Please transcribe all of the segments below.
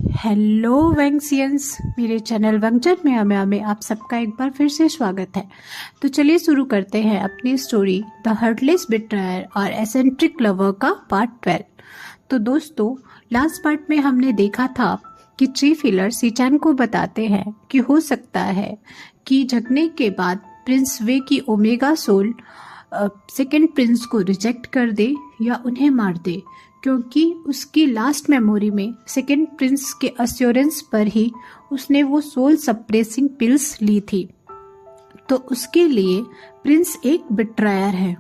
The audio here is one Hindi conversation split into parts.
हेलो वैंक्सियंस, मेरे चैनल वंगचट में आप सबका एक बार फिर से स्वागत है। तो चलिए शुरू करते हैं अपनी स्टोरी द हार्टलेस बिट्रायर और एसेंट्रिक लवर का पार्ट 12। तो दोस्तों, लास्ट पार्ट में हमने देखा था कि ची फिलर सीचान को बताते हैं कि हो सकता है कि जगने के बाद प्रिंस वे की ओमेगा सोल सेकेंड प्रिंस को रिजेक्ट कर दे या उन्हें मार दे, क्योंकि उसकी लास्ट मेमोरी में सेकेंड प्रिंस के अश्योरेंस पर ही उसने वो सोल सप्रेसिंग पिल्स ली थी। तो उसके लिए प्रिंस एक बिट्रायर है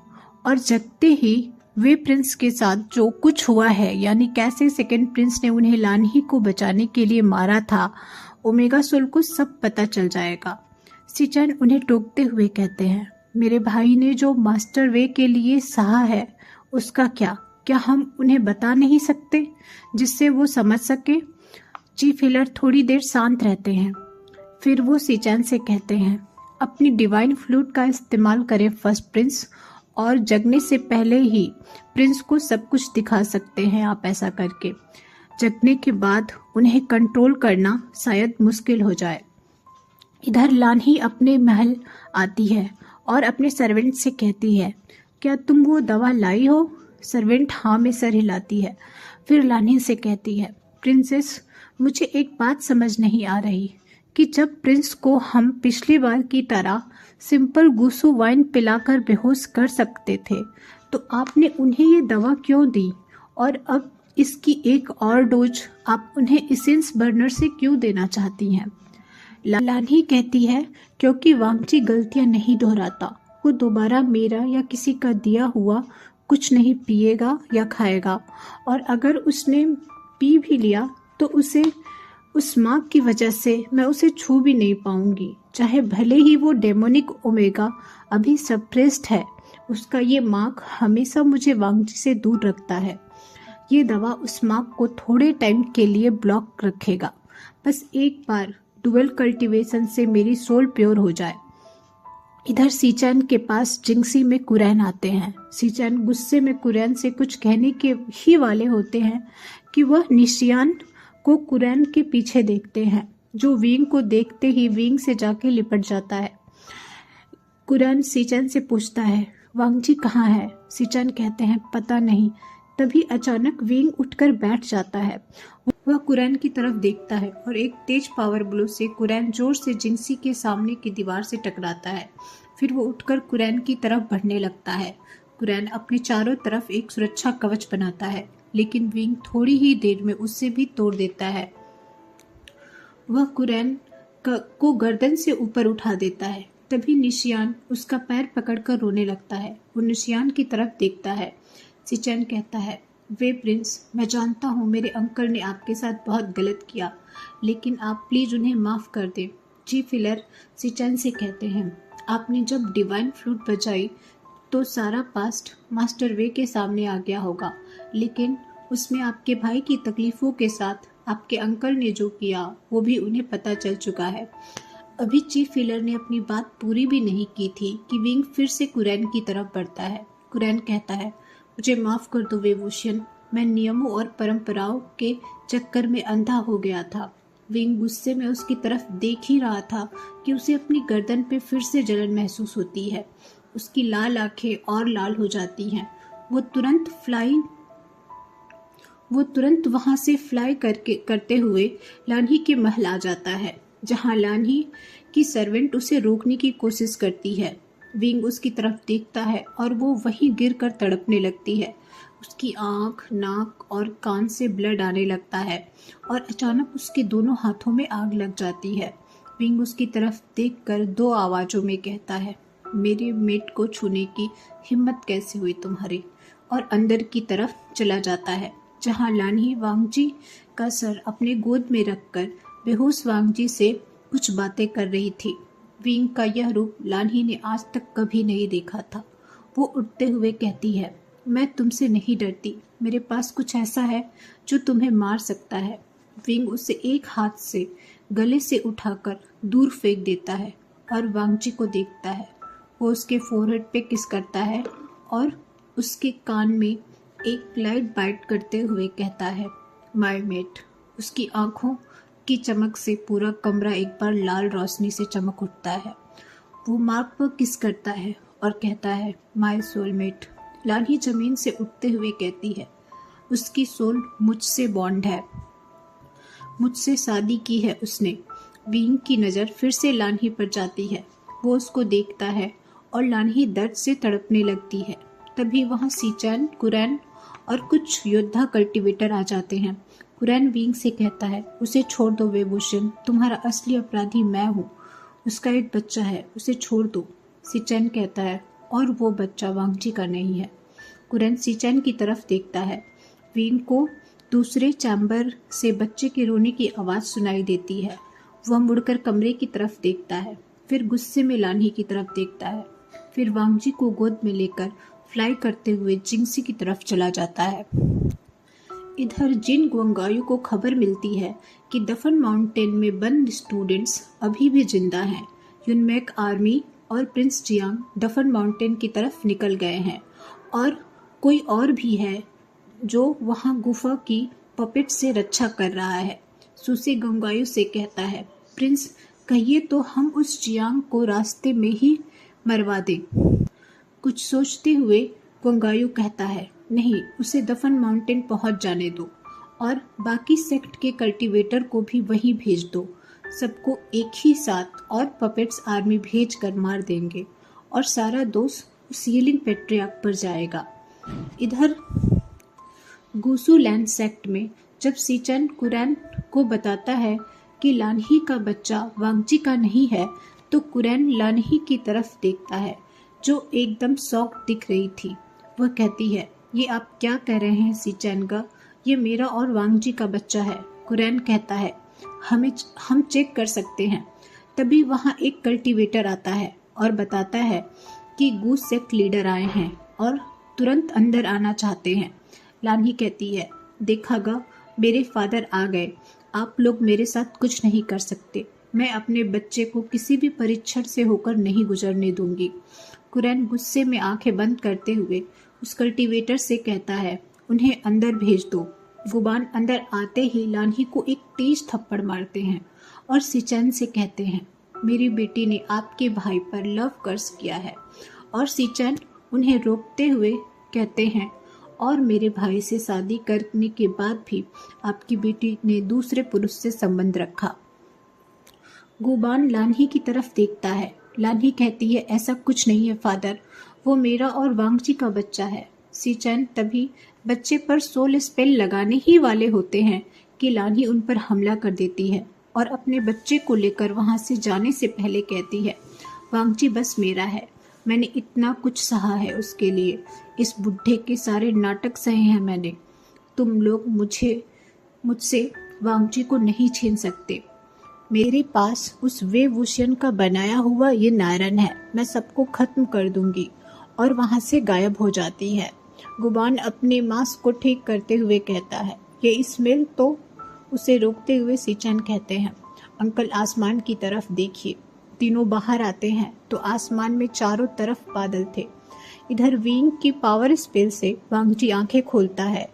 और जगते ही वे प्रिंस के साथ जो कुछ हुआ है, यानी कैसे सेकेंड प्रिंस ने उन्हें लानही को बचाने के लिए मारा था, ओमेगा सोल को सब पता चल जाएगा। सीचान उन्हें टोकते हुए कहते हैं, मेरे भाई ने जो मास्टर वे के लिए सहा है उसका क्या हम उन्हें बता नहीं सकते जिससे वो समझ सके? ची फिलर थोड़ी देर शांत रहते हैं, फिर वो सीचान से कहते हैं, अपनी डिवाइन फ्लूट का इस्तेमाल करें फर्स्ट प्रिंस, और जगने से पहले ही प्रिंस को सब कुछ दिखा सकते हैं आप ऐसा करके। जगने के बाद उन्हें कंट्रोल करना शायद मुश्किल हो जाए। इधर लानही अपने महल आती है और अपने सर्वेंट से कहती है, क्या तुम वो दवा लाई हो? सर्वेंट हाँ में सर हिलाती है। फिर लानही से कहती है, प्रिंसेस, मुझे एक बात समझ नहीं आ रही कि जब प्रिंस को हम पिछली बार की तरह सिंपल गूसू वाइन पिलाकर बेहोश कर सकते थे, तो आपने उन्हें ये दवा क्यों दी, और अब इसकी एक और डोज आप उन्हें इसेंस बर्नर से क्यों देना चाहती हैं? लानही कहती है, क्योंकि वांगची गलतियां नहीं दोहराता। वो दोबारा मेरा या किसी का दिया हुआ कुछ नहीं पिएगा या खाएगा, और अगर उसने पी भी लिया तो उसे उस मार्क की वजह से मैं उसे छू भी नहीं पाऊंगी, चाहे भले ही वो डेमोनिक ओमेगा अभी सप्रेस्ड है। उसका ये मार्क हमेशा मुझे वांगची से दूर रखता है। ये दवा उस मार्क को थोड़े टाइम के लिए ब्लॉक रखेगा, बस एक बार डुअल कल्टीवेशन से मेरी सोल प्योर हो जाए। इधर सीचान के पास जिंगसी में कुरैन आते हैं। सीचान गुस्से में कुरैन से कुछ कहने के ही वाले होते हैं कि वह निशियान को कुरैन के पीछे देखते हैं, जो विंग को देखते ही विंग से जाके लिपट जाता है। कुरैन सीचान से पूछता है, वांगची कहाँ है? सीचान कहते हैं, पता नहीं। तभी अचानक विंग उठकर बैठ जाता है। वह कुरैन की तरफ देखता है और एक तेज पावर ब्लो से कुरैन जोर से जिंगसी के सामने की दीवार से टकराता है। फिर वो उठकर कुरैन की तरफ बढ़ने लगता है। कुरैन अपने चारों तरफ एक सुरक्षा कवच बनाता है, लेकिन विंग थोड़ी ही देर में उससे भी तोड़ देता है। वह कुरैन को गर्दन से ऊपर उठा देता है। तभी निशियान उसका पैर पकड़कर रोने लगता है। वो निशियान की तरफ देखता है। सीचान कहता है, वे प्रिंस, मैं जानता हूँ मेरे अंकल ने आपके साथ बहुत गलत किया, लेकिन आप प्लीज उन्हें माफ कर दें। ची फिलर सीचान से कहते हैं, आपने जब डिवाइन फ्लूट बजाई तो सारा पास्ट मास्टर वे के सामने आ गया होगा, लेकिन उसमें आपके भाई की तकलीफों के साथ आपके अंकल ने जो किया वो भी उन्हें पता चल चुका है। अभी ची फिलर ने अपनी बात पूरी भी नहीं की थी कि विंग फिर से कुरैन की तरफ बढ़ता है। कुरैन कहता है, मुझे माफ कर दो वेवोशियन, मैं नियमों और परंपराओं के चक्कर में अंधा हो गया था। विंग गुस्से में उसकी तरफ देख ही रहा था कि उसे अपनी गर्दन पे फिर से जलन महसूस होती है। उसकी लाल आंखें और लाल हो जाती हैं। वो तुरंत वहां से फ्लाई करते हुए लानही के महल आ जाता है, जहां लानही की सर्वेंट उसे रोकने की कोशिश करती है। विंग उसकी तरफ देखता है और वो वहीं गिरकर तड़पने लगती है। उसकी आंख, नाक और कान से ब्लड आने लगता है और अचानक उसके दोनों हाथों में आग लग जाती है। विंग उसकी तरफ देखकर दो आवाजों में कहता है, मेरे मेट को छूने की हिम्मत कैसे हुई तुम्हारी, और अंदर की तरफ चला जाता है, जहां लानही वांगजी का सर अपने गोद में रखकर बेहोश वांगजी से कुछ बातें कर रही थी। विंग का यह रूप लानही ने आज तक कभी नहीं देखा था। वो उठते हुए कहती है, मैं तुमसे नहीं डरती, मेरे पास कुछ ऐसा है जो तुम्हें मार सकता है। विंग उसे एक हाथ से गले से उठाकर दूर फेंक देता है और वांगजी को देखता है। वो उसके फोरहेड पे किस करता है और उसके कान में एक लाइट बाइट करते हुए कहता है, माय मेट, उसकी आंखों की चमक से पूरा कमरा एक बार लाल रोशनी से चमक उठता है। वो मार्ग पर किस करता है और कहता है, माय सोलमेट। लानी जमीन से उठते हुए कहती है, उसकी सोल मुझसे बॉन्ड है, मुझसे शादी की है उसने। विंग की नज़र फिर से लानी पर जाती है। वो उसको देखता है और लानी दर्द से तड़पने लगती है। तभी वहाँ सीचैन, कुरैन और कुछ योद्धा कल्टीवेटर आ जाते हैं। कुरैन विंग से कहता है, उसे छोड़ दो वेबुशन, तुम्हारा असली अपराधी मैं हूँ। उसका एक बच्चा है, उसे छोड़ दो। सीचैन कहता है, और वो बच्चा वांगजी का नहीं है। कुरैन सीचैन की तरफ देखता है। विंग को दूसरे चैम्बर से बच्चे के रोने की आवाज़ सुनाई देती है। वह मुड़कर कमरे की तरफ देखता है, फिर गुस्से में लानी की तरफ देखता है, फिर वांगजी को गोद में लेकर फ्लाई करते हुए जिंगसी की तरफ चला जाता है। इधर जिन गुआंगायू को खबर मिलती है कि दफन माउंटेन में बंद स्टूडेंट्स अभी भी जिंदा हैं। यूनमेक आर्मी और प्रिंस जियांग दफन माउंटेन की तरफ निकल गए हैं और कोई और भी है जो वहां गुफा की पपेट से रक्षा कर रहा है। सुसे गंगायू से कहता है, प्रिंस कहिए तो हम उस जियांग को रास्ते में ही मरवा दें। कुछ सोचते हुए गंगायू कहता है, नहीं, उसे दफन माउंटेन पहुंच जाने दो और बाकी सेक्ट के कल्टीवेटर को भी वहीं भेज दो। सबको एक ही साथ और पपेट्स आर्मी भेज कर मार देंगे और सारा दोष उस हीलिंग पेट्रियार्क पर जाएगा। इधर गुसू लैंड सेक्ट में जब सीचन कुरैन को बताता है कि लानही का बच्चा वांगजी का नहीं है, तो कुरैन लानही की तरफ देखता है जो एकदम शॉक दिख रही थी। वह कहती है, ये आप क्या कह रहे हैं सीचैनगा, ये मेरा और वांगजी का बच्चा है। कुरैन कहता है, हम चेक कर सकते हैं। तभी वहाँ एक कल्टीवेटर आता है और बताता है कि गूस सेक्ट लीडर आए हैं और तुरंत अंदर आना चाहते हैं। लानी कहती है, देखागा, मेरे फादर आ गए, आप लोग मेरे साथ कुछ नहीं कर सकते। मैं अपने बच्चे को किसी भी परीक्षण से होकर नहीं गुजरने दूंगी। कुरैन गुस्से में आंखें बंद करते हुए उस कल्टीवेटर से कहता है, उन्हें अंदर भेज दो। गुबान अंदर आते ही लानी को एक तेज थप्पड़ मारते हैं और सीचैन से कहते हैं, मेरी बेटी ने आपके भाई पर लव कर्स किया है। और सीचैन उन्हें रोकते हुए कहते हैं, और मेरे भाई से शादी करने के बाद भी आपकी बेटी ने दूसरे पुरुष से संबंध रखा। गुबान लानी की तरफ देखता है। लानी कहती है, ऐसा कुछ नहीं है फादर, वो मेरा और वांगजी का बच्चा है। सीचैन तभी बच्चे पर सोल स्पेल लगाने ही वाले होते हैं कि लानी उन पर हमला कर देती है और अपने बच्चे को लेकर वहां से जाने से पहले कहती है, वांगजी बस मेरा है, मैंने इतना कुछ सहा है उसके लिए, इस बुढ़े के सारे नाटक सहे हैं मैंने। तुम लोग मुझसे वांगजी को नहीं छीन सकते। मेरे पास उस वेवुशियन का बनाया हुआ ये नायरन है, मैं सबको खत्म कर दूंगी। और वहां से गायब हो जाती है। गुबान अपने मास्क को ठीक करते हुए कहता है, ये स्मेल तो। उसे रोकते हुए सीचैन कहते हैं, अंकल आसमान की तरफ देखिए। तीनों बाहर आते हैं तो आसमान में चारों तरफ बादल थे। इधर विंग की पावर स्पेल से वांगजी आंखें खोलता है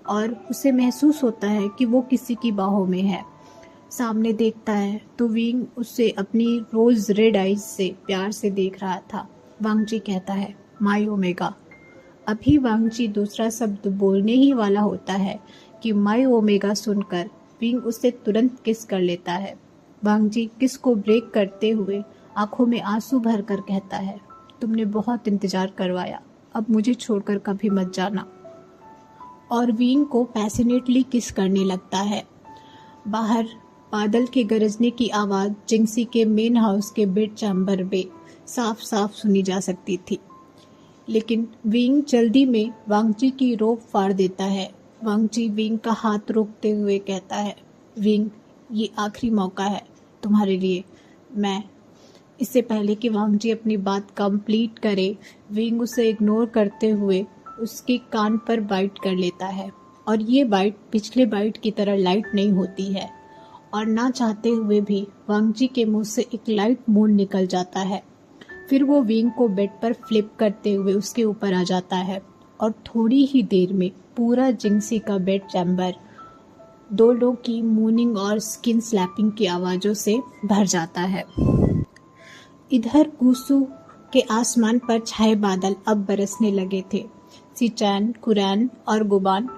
और उसे महसूस होता है कि वो किसी की बाहों में है। सामने देखता है तो विंग उसे अपनी रोज रेड आइज से प्यार से देख रहा था। वांगजी कहता है, माय ओमेगा। अभी वांगजी दूसरा शब्द बोलने ही वाला होता है कि माय ओमेगा सुनकर विंग उसे तुरंत किस कर लेता है। वांगजी किस को ब्रेक करते हुए आंखों में आंसू भरकर कहता है, तुमने बहुत इंतजार करवाया, अब मुझे छोड़कर कभी मत जाना। और विंग को पैशनेटली किस करने लगता है। बाहर बादल के गरजने की आवाज़ जिंगसी के मेन हाउस के बेड चैम्बर में साफ साफ सुनी जा सकती थी। लेकिन विंग जल्दी में वांगजी की रोक फाड़ देता है। वांगजी विंग का हाथ रोकते हुए कहता है, विंग, ये आखिरी मौका है तुम्हारे लिए। मैं इससे पहले कि वांगजी अपनी बात कंप्लीट करे, विंग उसे इग्नोर करते हुए उसके कान पर बाइट कर लेता है। और ये बाइट पिछले बाइट की तरह लाइट नहीं होती है और ना चाहते हुए भी वांगजी के मुंह से एक लाइट मून निकल जाता है। फिर वो विंग को बेड पर फ्लिप करते हुए उसके ऊपर आ जाता है और थोड़ी ही देर में पूरा जिंगसी का बेड चैम्बर दो लोग की मूनिंग और स्किन स्लैपिंग की आवाज़ों से भर जाता है। इधर गुसू के आसमान पर छाए बादल अब बरसने लगे थे। सिचान, कुरैन और गुबान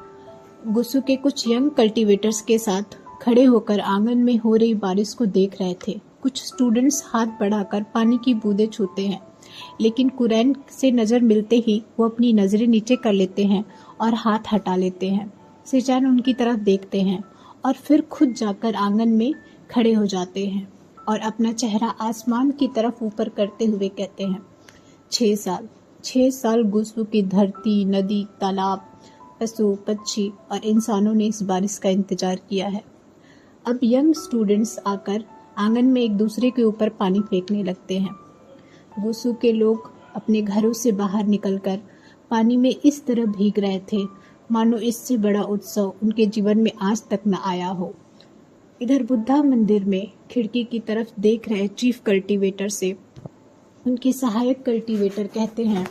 गुसू के कुछ यंग कल्टीवेटर्स के साथ खड़े होकर आंगन में हो रही बारिश को देख रहे थे। कुछ स्टूडेंट्स हाथ बढ़ाकर पानी की बूंदें छूते हैं, लेकिन कुरैन से नज़र मिलते ही वो अपनी नज़रें नीचे कर लेते हैं और हाथ हटा लेते हैं। सिचान उनकी तरफ देखते हैं और फिर खुद जाकर आंगन में खड़े हो जाते हैं और अपना चेहरा आसमान की तरफ ऊपर करते हुए कहते हैं, 6 साल गुसू की धरती, नदी, तालाब, पशु, पक्षी और इंसानों ने इस बारिश का इंतजार किया है। अब यंग स्टूडेंट्स आकर आंगन में एक दूसरे के ऊपर पानी फेंकने लगते हैं। गुसू के लोग अपने घरों से बाहर निकलकर पानी में इस तरह भीग रहे थे मानो इससे बड़ा उत्सव उनके जीवन में आज तक न आया हो। इधर बुद्धा मंदिर में खिड़की की तरफ देख रहे चीफ कल्टीवेटर से उनके सहायक कल्टीवेटर कहते हैं,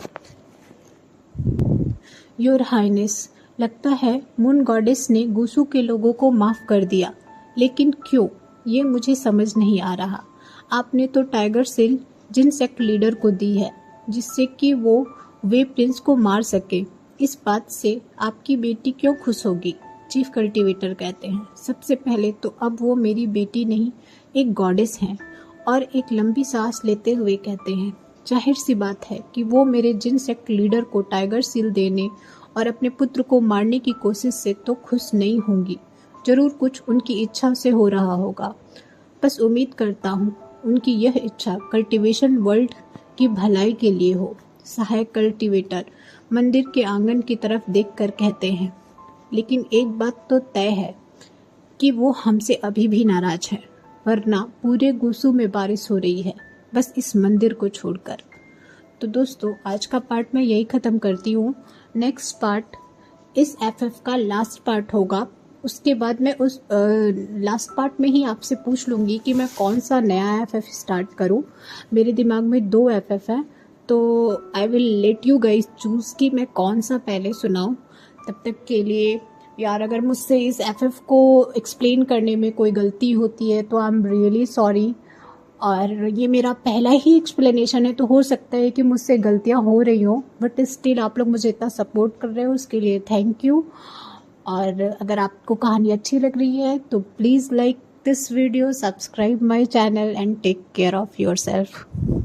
योर हाइनेस, लगता है मून गॉडेस ने गुसू के लोगों को माफ कर दिया, लेकिन क्यों, ये मुझे समझ नहीं आ रहा। आपने तो टाइगर सील जिनसेक्ट लीडर को दी है जिससे कि वो वे प्रिंस को मार सके। इस बात से आपकी बेटी क्यों खुश होगी? चीफ कल्टीवेटर कहते हैं, सबसे पहले तो अब वो मेरी बेटी नहीं, एक गॉडेस हैं। और एक लंबी सांस लेते हुए कहते हैं, जाहिर सी बात है कि वो मेरे जिनसेक्ट लीडर को टाइगर सील देने और अपने पुत्र को मारने की कोशिश से तो खुश नहीं होंगी। जरूर कुछ उनकी इच्छा से हो रहा होगा। बस उम्मीद करता हूँ उनकी यह इच्छा कल्टीवेशन वर्ल्ड की भलाई के लिए हो। सहायक कल्टीवेटर मंदिर के आंगन की तरफ देखकर कहते हैं, लेकिन एक बात तो तय है कि वो हमसे अभी भी नाराज है, वरना पूरे गुसू में बारिश हो रही है, बस इस मंदिर को छोड़कर। तो दोस्तों, आज का पार्ट मैं यही ख़त्म करती हूँ। नेक्स्ट पार्ट इस एफएफ का लास्ट पार्ट होगा। उसके बाद मैं उस लास्ट पार्ट में ही आपसे पूछ लूँगी कि मैं कौन सा नया एफएफ स्टार्ट करूँ। मेरे दिमाग में 2 एफएफ हैं, तो I will let you guys choose कि मैं कौन सा पहले सुनाऊँ। तब तक के लिए यार, अगर मुझसे इस एफएफ को एक्सप्लेन करने में कोई गलती होती है तो आई एम रियली सॉरी। और ये मेरा पहला ही एक्सप्लेनेशन है, तो हो सकता है कि मुझसे गलतियाँ हो रही हों, बट स्टिल आप लोग मुझे इतना सपोर्ट कर रहे हो, उसके लिए थैंक यू। और अगर आपको कहानी अच्छी लग रही है तो please like this video, subscribe my channel and take care of your self.